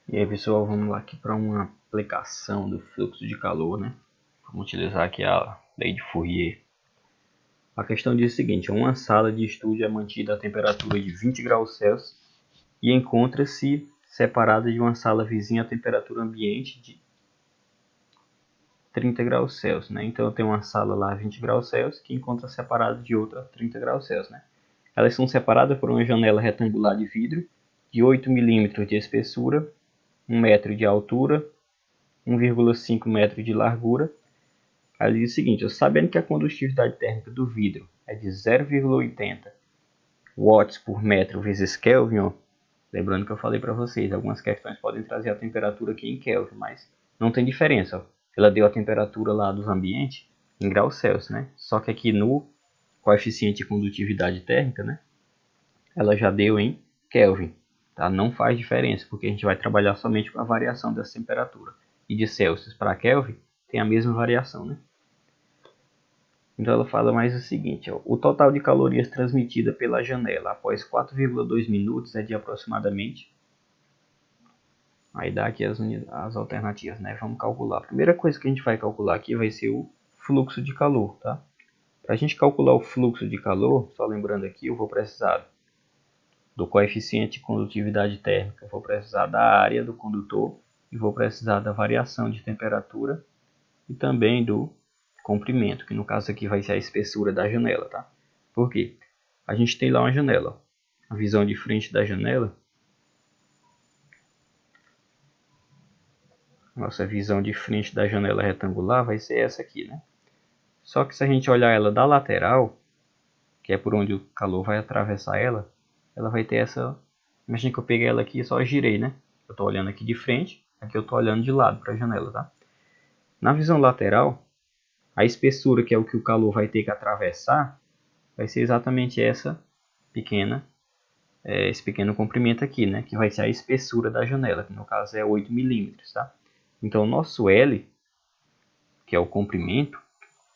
E aí pessoal, vamos lá aqui para uma aplicação do fluxo de calor, né? Vamos utilizar aqui a lei de Fourier. A questão diz o seguinte: uma sala de estúdio é mantida a temperatura de 20 graus Celsius e encontra-se separada de uma sala vizinha a temperatura ambiente de 30 graus Celsius, né? Então eu tenho uma sala lá a 20 graus Celsius que encontra separada de outra a 30 graus Celsius, né? Elas são separadas por uma janela retangular de vidro de 8 milímetros de espessura, 1 metro de altura, 1,5 metro de largura. Aí diz o seguinte: sabendo que a condutividade térmica do vidro é de 0,80 watts por metro vezes Kelvin, ó, lembrando que eu falei para vocês, algumas questões podem trazer a temperatura aqui em Kelvin, mas não tem diferença. Ó. Ela deu a temperatura lá dos ambientes em graus Celsius, né? Só que aqui no coeficiente de condutividade térmica, né, ela já deu em Kelvin. Tá? Não faz diferença, porque a gente vai trabalhar somente com a variação dessa temperatura. E de Celsius para Kelvin tem a mesma variação, né? Então ela fala mais o seguinte: ó, o total de calorias transmitida pela janela após 4,2 minutos é de aproximadamente. Aí dá aqui as alternativas, né? Vamos calcular. A primeira coisa que a gente vai calcular aqui vai ser o fluxo de calor, tá? Para a gente calcular o fluxo de calor, só lembrando aqui, eu vou precisar do coeficiente de condutividade térmica, vou precisar da área do condutor e vou precisar da variação de temperatura e também do comprimento, que no caso aqui vai ser a espessura da janela, tá? Por quê? A gente tem lá uma janela, a visão de frente da janela, nossa visão de frente da janela retangular vai ser essa aqui, né? Só que se a gente olhar ela da lateral, que é por onde o calor vai atravessar ela, ela vai ter essa... Imagina que eu peguei ela aqui e só girei, né? Eu estou olhando aqui de frente, aqui eu estou olhando de lado para a janela, tá? Na visão lateral, a espessura, que é o que o calor vai ter que atravessar, vai ser exatamente esse pequeno comprimento aqui, né? Que vai ser a espessura da janela, que no caso é 8 milímetros, tá? Então o nosso L, que é o comprimento,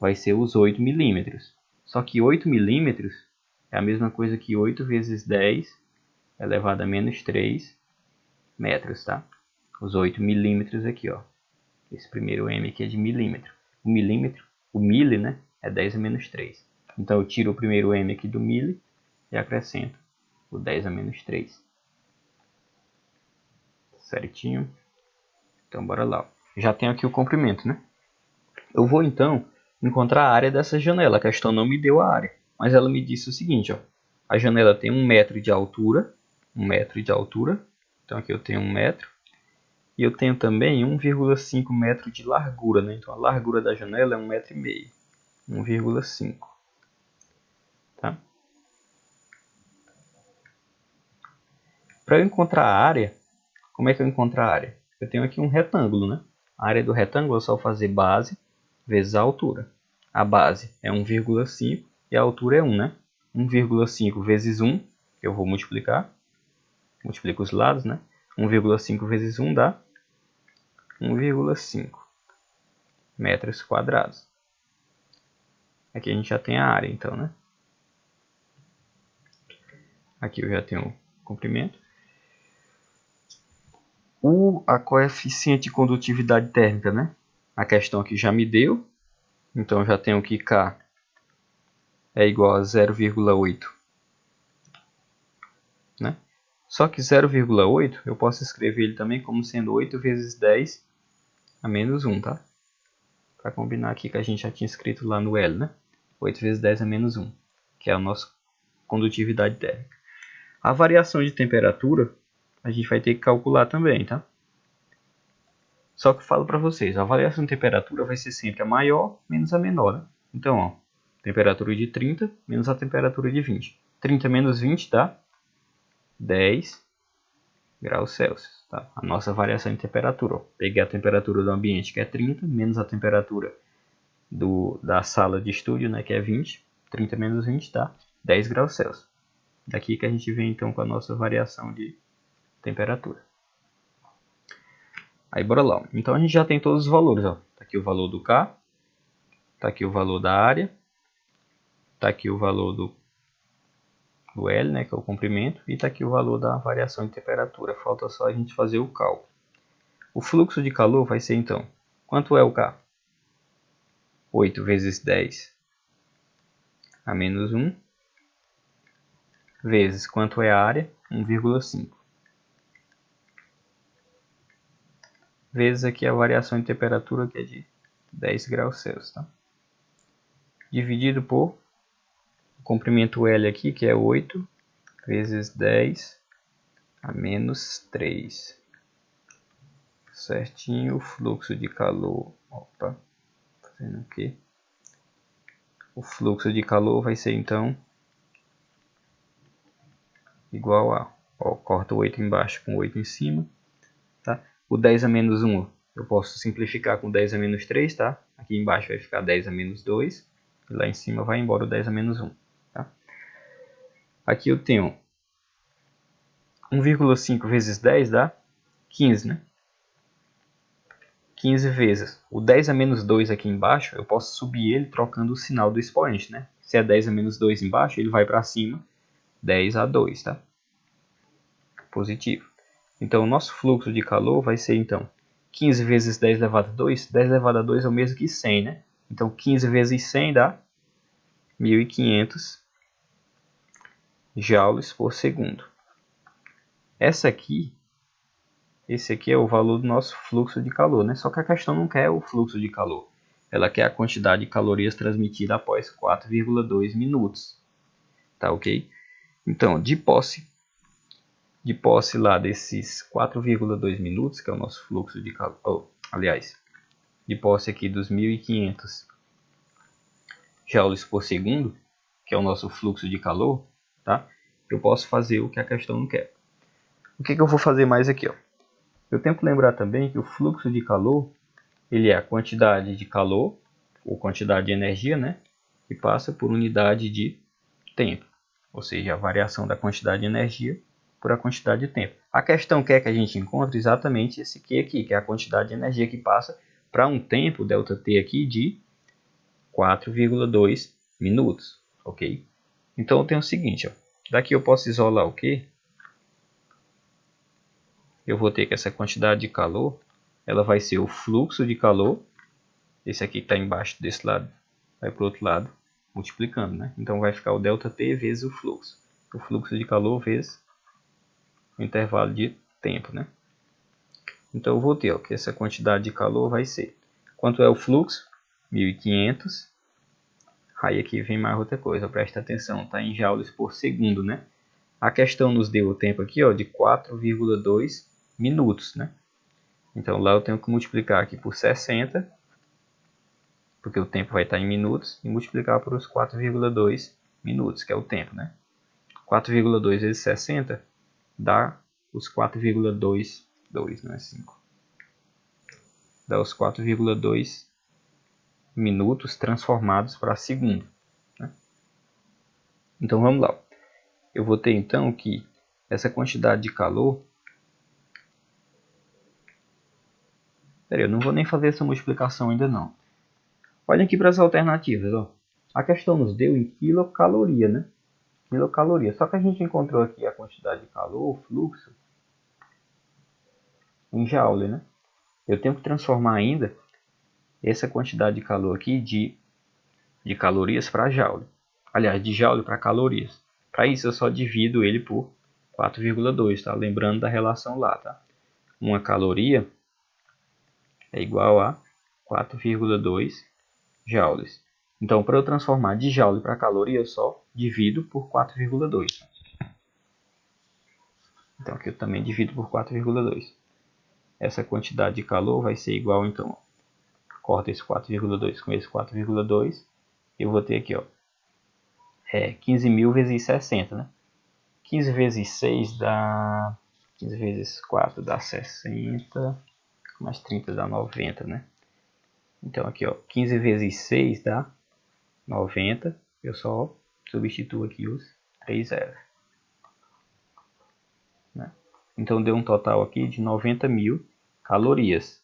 vai ser os 8 milímetros. Só que 8 milímetros é a mesma coisa que 8 vezes 10 elevado a menos 3 metros, tá? Os 8 milímetros aqui, ó. Esse primeiro M aqui é de milímetro. O milímetro, o mili, né? É 10 a menos 3. Então eu tiro o primeiro M aqui do mili e acrescento o 10 a menos 3. Certinho? Então bora lá. Já tenho aqui o comprimento, né? Eu vou então encontrar a área dessa janela. A questão não me deu a área, mas ela me disse o seguinte, ó. A janela tem 1 metro de altura, 1 metro de altura. Então aqui eu tenho 1 metro. E eu tenho também 1,5 metro de largura, né? Então a largura da janela é 1,5 metro. 1,5. Tá? Para eu encontrar a área, como é que eu encontro a área? Eu tenho aqui um retângulo, né? A área do retângulo é só fazer base vezes a altura. A base é 1,5 e a altura é 1, né? 1,5 vezes 1, que eu vou multiplicar. Multiplico os lados, né? 1,5 vezes 1 dá 1,5 metros quadrados. Aqui a gente já tem a área, então, né? Aqui eu já tenho o comprimento. A coeficiente de condutividade térmica, né? A questão aqui já me deu. Então, eu já tenho que K é igual a 0,8. Né? Só que 0,8 eu posso escrever ele também como sendo 8 vezes 10 a menos 1, tá? Para combinar aqui que a gente já tinha escrito lá no L, né? 8 vezes 10 a menos 1, que é a nossa condutividade térmica. A variação de temperatura a gente vai ter que calcular também, tá? Só que eu falo para vocês, a variação de temperatura vai ser sempre a maior menos a menor, né? Então, ó, temperatura de 30 menos a temperatura de 20. 30 menos 20 dá 10 graus Celsius, tá? A nossa variação de temperatura, ó. Peguei a temperatura do ambiente, que é 30, menos a temperatura da sala de estúdio, né, que é 20. 30 menos 20 dá 10 graus Celsius. Daqui que a gente vem então com a nossa variação de temperatura. Aí bora lá. Então a gente já tem todos os valores, ó. Tá aqui o valor do K, tá aqui o valor da área, tá aqui o valor do L, né, que é o comprimento, e tá aqui o valor da variação de temperatura. Falta só a gente fazer o cálculo. O fluxo de calor vai ser então, quanto é o K? 8 vezes 10 a menos 1, vezes quanto é a área? 1,5. Vezes aqui a variação de temperatura, que é de 10 graus Celsius. Tá? Dividido por o comprimento L aqui, que é 8 vezes 10 a menos 3. Certinho, o fluxo de calor. Opa, fazendo o quê? O fluxo de calor vai ser então igual a, ó, corta o 8 embaixo com 8 em cima, tá? O 10 a menos 1 eu posso simplificar com 10 a menos 3, tá? Aqui embaixo vai ficar 10 a menos 2, e lá em cima vai embora o 10 a menos 1, tá? Aqui eu tenho 1,5 vezes 10 dá 15, né? 15 vezes o 10 a menos 2 aqui embaixo, eu posso subir ele trocando o sinal do expoente, né? Se é 10 a menos 2 embaixo, ele vai para cima, 10 a 2, tá? Positivo. Então, o nosso fluxo de calor vai ser, então, 15 vezes 10 elevado a 2. 10 elevado a 2 é o mesmo que 100, né? Então, 15 vezes 100 dá 1.500 joules por segundo. Esse aqui é o valor do nosso fluxo de calor, né? Só que a questão não quer o fluxo de calor. Ela quer a quantidade de calorias transmitida após 4,2 minutos. Tá ok? Então, de posse lá desses 4,2 minutos, que é o nosso fluxo de calor, aliás, de posse aqui dos 1.500 joules por segundo, que é o nosso fluxo de calor, tá? Eu posso fazer o que a questão não quer. O que eu vou fazer mais aqui, ó? Eu tenho que lembrar também que o fluxo de calor, ele é a quantidade de calor, ou quantidade de energia, né? Que passa por unidade de tempo. Ou seja, a variação da quantidade de energia por a quantidade de tempo. A questão quer que a gente encontre exatamente esse Q aqui, que é a quantidade de energia que passa para um tempo, ΔT aqui, de 4,2 minutos, ok? Então eu tenho o seguinte, ó, daqui eu posso isolar o Q. Eu vou ter que essa quantidade de calor, ela vai ser o fluxo de calor, esse aqui que está embaixo desse lado, vai para o outro lado, multiplicando, né? Então vai ficar o ΔT vezes o fluxo de calor vezes o intervalo de tempo, né? Então eu vou ter, ó, que essa quantidade de calor vai ser, quanto é o fluxo? 1.500. Aí aqui vem mais outra coisa, presta atenção, tá em joules por segundo, né? A questão nos deu o tempo aqui, ó, de 4,2 minutos, né? Então lá eu tenho que multiplicar aqui por 60, porque o tempo vai estar em minutos, e multiplicar por os 4,2 minutos, que é o tempo, né? 4,2 vezes 60 dá os 4,22, não é 5. Dá os 4,2 minutos transformados para segundo, né? Então vamos lá. Eu vou ter então que essa quantidade de calor... Peraí, eu não vou nem fazer essa multiplicação ainda não. Olha aqui para as alternativas, ó. A questão nos deu em quilocaloria, né? Quilocaloria. Só que a gente encontrou aqui a quantidade de calor, o fluxo, em joule, né? Eu tenho que transformar ainda essa quantidade de calor aqui de calorias para joule. Aliás, de joule para calorias. Para isso eu só divido ele por 4,2, tá? Lembrando da relação lá, tá? Uma caloria é igual a 4,2 joules. Então, para eu transformar de joule para caloria, eu só divido por 4,2. Então, aqui eu também divido por 4,2. Essa quantidade de calor vai ser igual, então, corta esse 4,2 com esse 4,2. Eu vou ter aqui, ó, 15.000 vezes 60, né? 15 vezes 6 dá... 15 vezes 4 dá 60, mais 30 dá 90, né? Então, aqui, ó, 15 vezes 6 dá 90. Eu só substituo aqui os 3 zeros, né? Então, deu um total aqui de 90.000 calorias.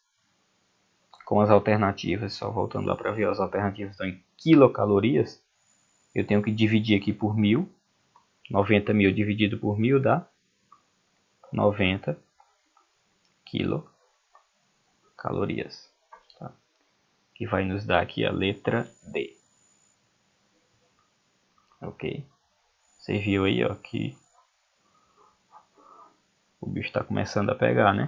Com as alternativas, só voltando lá para ver, as alternativas estão em quilocalorias. Eu tenho que dividir aqui por 1.000. 90.000 dividido por 1.000 dá 90 quilocalorias. calorias. Tá? Que vai nos dar aqui a letra D. Ok? Você viu aí, ó, que o bicho está começando a pegar, né?